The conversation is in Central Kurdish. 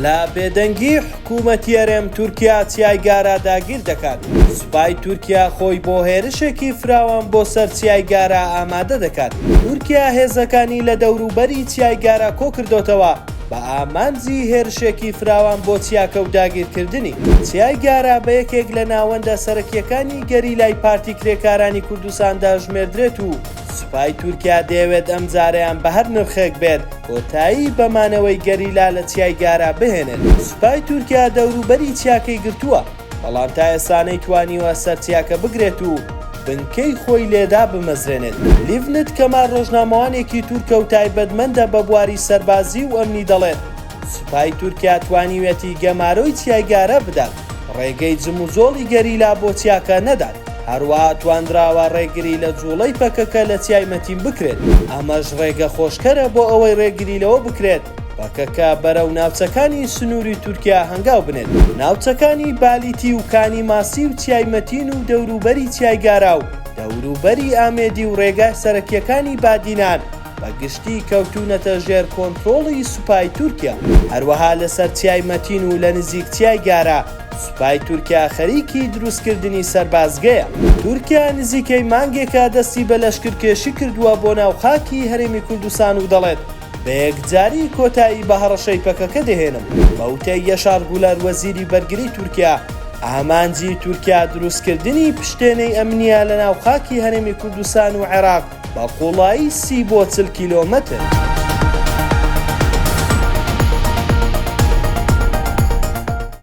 لا بێدەنگی حکوومەتی هەرێم تورکیا چیایگارە داگیر دەکات. سوپای تورکیا خۆی بۆ هێرشێکی فراوان بۆ سەر چیایگارە ئامادە دەکات. تورکیا هێزەکانی لە دەوروبەری چیایگارە کۆ کردوتەوە بە ئامانجی هێرشێکی فراوان بۆ چیاکە و داگیرکردنی. چیایگارە بە یەکێک لە ناوەندە سەرەکیەکانی گەریلای پارتی کرێکارانی کوردستاندا ژمێردرێت و سوپای تورکیا دەیەوێت ئەم جارەیان بە هەر نرخێک بێت کۆتایی بەمانەوەی گەریلا لە چیایگارە بهێنێت. سوپای تورکیا دەوروبەری چیاکەی گرتووە، بەڵام تا ئێستا نەیتوانیوە سەر چیاکە بگرێت و بنکەی خۆی لێدا بمەزرێنێت. لیڤنت کەمال ڕۆژنامەوانێکی تورکە و تایبەتمەندە بە بواری سەربازی و ئەمنی دەڵێت سوپای تورکیا توانیوێتی گەمارۆی چیایگارە بدات، ڕێگەی جم و جۆڵی گەریلا بۆ چیاکە نەدات. هەروەها توانراوە ڕێگری لە جوڵەی پەکەکە لە چیایمەتین بکرێت. ئەمەش ڕێگە خۆشکەرە بۆ ئەوەی ڕێگری لەوە بکرێت پەکەکە بەرەو ناوچەکانی سنووری تورکیا هەنگاو بنێت. ناوچەکانی بالیتی و کانی ماسی و چیایمەتین و دەوروبەری چیایگارا و دەوروبەری ئامێدی و ڕێگای سەرەکیەکانی بادینان بە گشتی کەوتونەتە ژێر کۆنتڕۆڵی سوپای تورکیا. هەروەها لەسەر چیایمەتین و لە نزیک چیایگارە سوپای تورکیا خەریکی دروستکردنی سەربازگەیە. تورکیا نزیکەی مانگێکە دەستی بە لەشکرکێشی کردووە بۆ ناو خاکی هەرێمی کوردستان و دەڵێت بە یەکجاری کۆتایی بە هەڕەشەی پەکەکە دەهێنم. بەوتەی یەشار گولەر وەزیری بەرگری تورکیا ئامانجی تورکیا دروستکردنی پشتێنەی ئەمنیە لە ناو خاکی هەرێمی کوردستان و عێراق بە قوڵایی 30 بۆ 40 کیلۆمەتر.